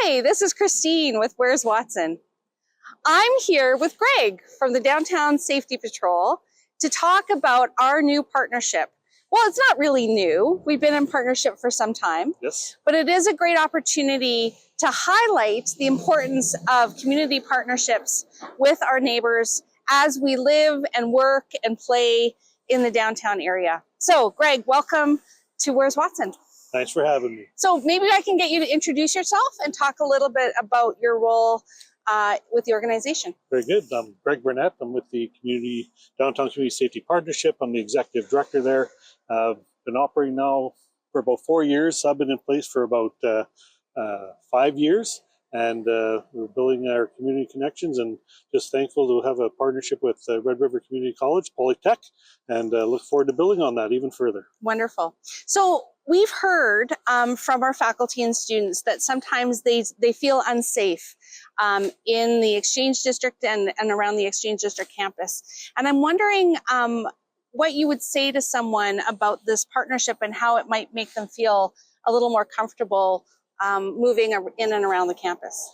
Hi, this is Christine with Where's Watson? I'm here with Greg from the Downtown Safety Patrol to talk about our new partnership. Well, it's not really new. We've been in partnership for some time. Yes. But it is a great opportunity to highlight the importance of community partnerships with our neighbors as we live and work and play in the downtown area. So, Greg, welcome to Where's Watson? Thanks for having me. So maybe I can get you to introduce yourself and talk a little bit about your role with the organization. Very good. I'm Greg Burnett. I'm with the Downtown Community Safety Partnership. I'm the executive director there. Been operating now for about 4 years. I've been in place for about 5 years, and we're building our community connections, and just thankful to have a partnership with Red River Community College, Polytech, and look forward to building on that even further. Wonderful. So we've heard from our faculty and students that sometimes they feel unsafe in the Exchange District and around the Exchange District campus. And I'm wondering what you would say to someone about this partnership and how it might make them feel a little more comfortable moving in and around the campus.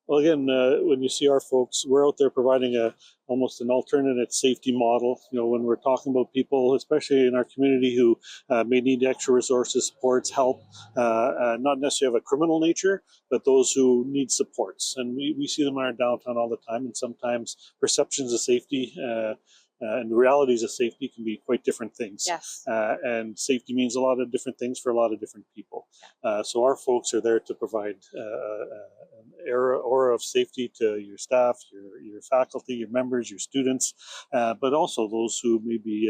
Well, again, when you see our folks, we're out there providing almost an alternate safety model. You know, when we're talking about people, especially in our community, who may need extra resources, supports, help, not necessarily of a criminal nature, but those who need supports. And we see them in our downtown all the time, and sometimes perceptions of safety and the realities of safety can be quite different things. Yes. And safety means a lot of different things for a lot of different people. So our folks are there to provide an aura of safety to your staff, your faculty, your members, your students, but also those who may be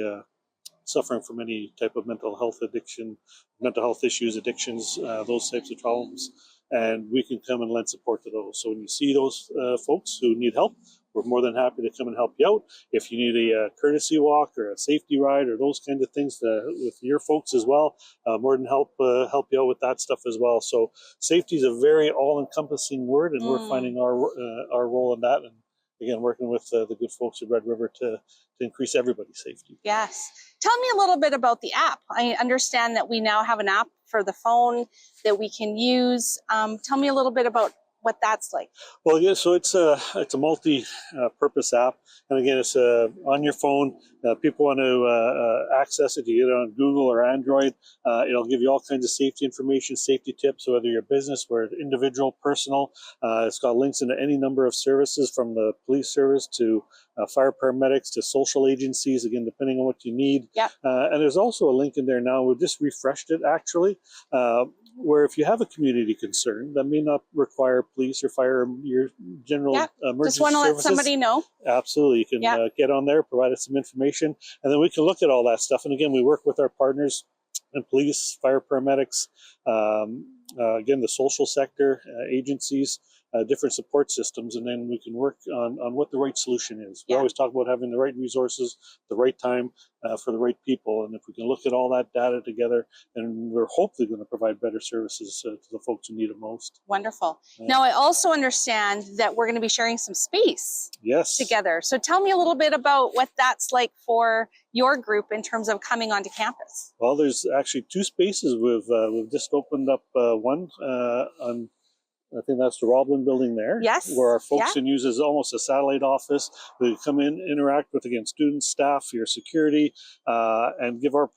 suffering from any type of mental health addiction, mental health issues, addictions, those types of problems. And we can come and lend support to those. So when you see those folks who need help, we're more than happy to come and help you out. If you need a courtesy walk or a safety ride or those kind of things with your folks as well, more than help you out with that stuff as well. So safety is a very all-encompassing word, and we're finding our role in that. And again, working with the good folks at Red River to increase everybody's safety. Yes. Tell me a little bit about the app. I understand that we now have an app for the phone that we can use. Tell me a little bit about what that's like. Well, yeah, so it's a multi-purpose app, and again, it's on your phone. People want to access it. You get it on Google or Android. It'll give you all kinds of safety information, safety tips, whether you're business or individual, personal. It's got links into any number of services, from the police service to fire paramedics to social agencies, again, depending on what you need. Yep. And there's also a link in there now. We just refreshed it, actually, where if you have a community concern that may not require police or fire, your general emergency just want to let somebody know. Absolutely. You can get on there, provide us some information, and then we can look at all that stuff. And again, we work with our partners and police, fire paramedics, again, the social sector, agencies, different support systems, and then we can work on what the right solution is. We always talk about having the right resources, the right time for the right people, and if we can look at all that data together, then we're hopefully going to provide better services to the folks who need it most. Wonderful. Now, I also understand that we're going to be sharing some space together. So tell me a little bit about what that's like for your group in terms of coming onto campus. Well, there's actually 2 spaces. We've just opened up one on, I think that's the Roblin building there. Yes. Where our folks can use as almost a satellite office. We come in, interact with, again, students, staff, your security, and give our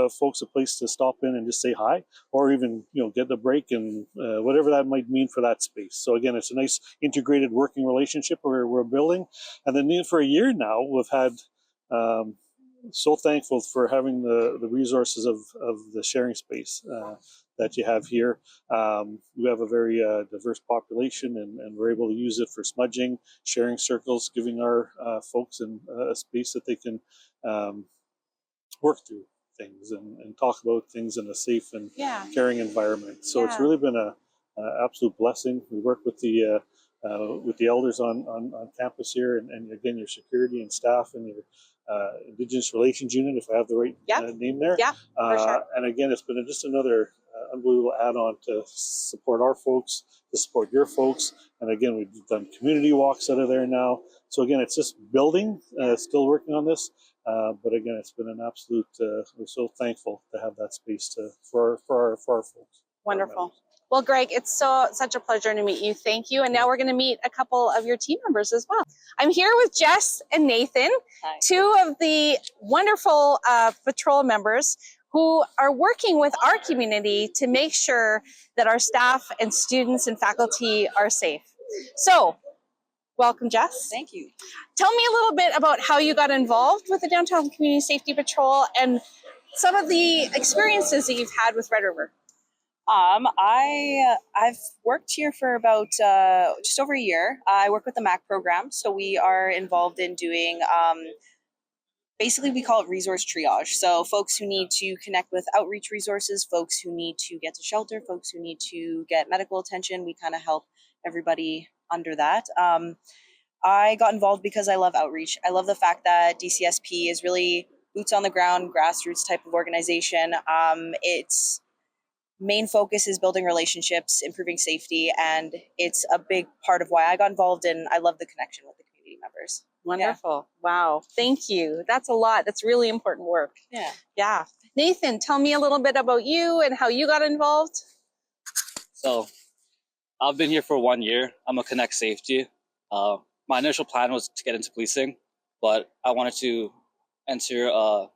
folks a place to stop in and just say hi, or even, get a break and whatever that might mean for that space. So again, it's a nice integrated working relationship we're building. And then for a year now, we've had so thankful for having the resources of the sharing space that you have here. We have a very diverse population, and we're able to use it for smudging, sharing circles, giving our folks a space that they can work through things and talk about things in a safe and caring environment. So it's really been an absolute blessing. We work with the elders on campus here, and again, your security and staff and your Indigenous Relations Unit, if I have the right name there. Yeah, for sure. And again, it's been just another unbelievable add-on to support our folks, to support your folks. And again, we've done community walks out of there now. So again, it's just building, still working on this. But again, it's been an absolute, we're so thankful to have that space for our folks. Wonderful. Well, Greg, it's such a pleasure to meet you. Thank you. And now we're going to meet a couple of your team members as well. I'm here with Jess and Nathan, Hi. two of the wonderful patrol members who are working with our community to make sure that our staff and students and faculty are safe. So, welcome, Jess. Thank you. Tell me a little bit about how you got involved with the Downtown Community Safety Patrol and some of the experiences that you've had with Red River. I've worked here for about just over a year. I work with the MAC program, so we are involved in doing basically we call it resource triage. So folks who need to connect with outreach resources, folks who need to get to shelter, folks who need to get medical attention, we kind of help everybody under that. I got involved because I love outreach. I love the fact that DCSP is really boots on the ground, grassroots type of organization. Its main focus is building relationships, improving safety, and it's a big part of why I got involved, and I love the connection with the community members. Wonderful. Yeah. Wow. Thank you. That's a lot. That's really important work. Yeah. Yeah. Nathan, tell me a little bit about you and how you got involved. So I've been here for 1 year. I'm a Connect Safety. My initial plan was to get into policing, but I wanted to enter a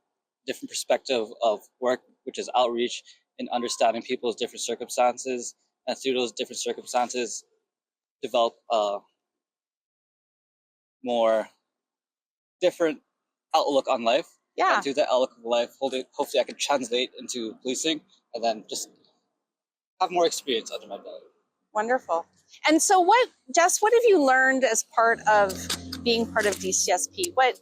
different perspective of work, which is outreach and understanding people's different circumstances, and through those different circumstances, develop a more different outlook on life. Yeah. And through that outlook of life, hopefully I can translate into policing and then just have more experience under my belt. Wonderful. And so Jess, what have you learned as part of being part of DCSP? What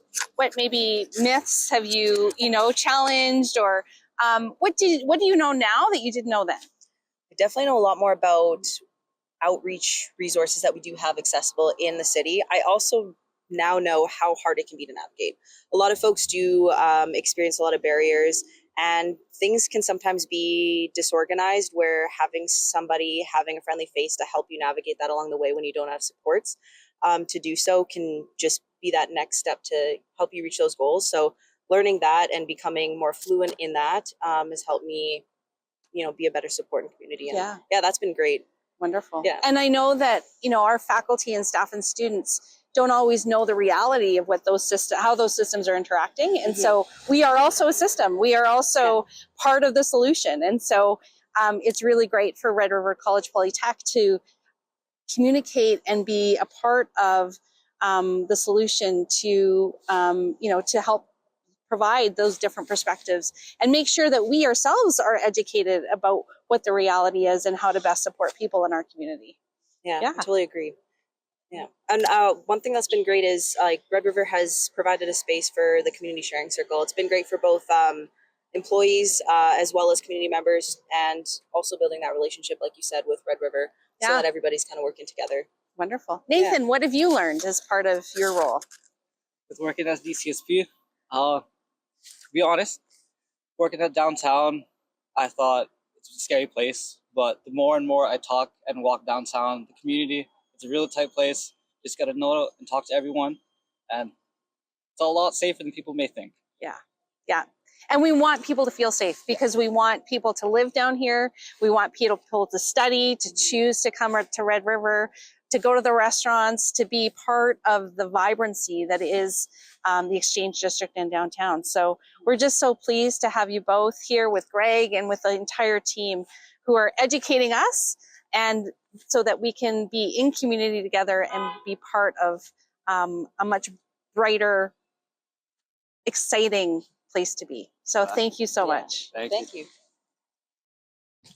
maybe myths have you challenged, or what do you know now that you didn't know then? I definitely know a lot more about outreach resources that we do have accessible in the city. I also now know how hard it can be to navigate. A lot of folks do experience a lot of barriers, and things can sometimes be disorganized, where having a friendly face to help you navigate that along the way when you don't have supports to do so can just be that next step to help you reach those goals. So learning that and becoming more fluent in that has helped me, be a better support in community. And yeah, that's been great. Wonderful. Yeah. And I know that, our faculty and staff and students don't always know the reality of what how those systems are interacting. And so we are also a system. We are also part of the solution. And so it's really great for Red River College Polytech to communicate and be a part of the solution to, to help provide those different perspectives and make sure that we ourselves are educated about what the reality is and how to best support people in our community. Yeah. I totally agree. Yeah. And one thing that's been great is Red River has provided a space for the community sharing circle. It's been great for both employees as well as community members, and also building that relationship, like you said, with Red River, so that everybody's kind of working together. Wonderful. Nathan, what have you learned as part of your role? With working as DCSP, to be honest, working at downtown, I thought it's a scary place, but the more and more I talk and walk downtown, the community, it's a real tight place. Just got to know and talk to everyone, and it's a lot safer than people may think. Yeah, yeah. And we want people to feel safe because we want people to live down here. We want people to study, to choose to come to Red River, to go to the restaurants, to be part of the vibrancy that is the Exchange District and downtown. So we're just so pleased to have you both here with Greg and with the entire team who are educating us, and so that we can be in community together and be part of a much brighter, exciting place to be. So thank you so much. Thank you.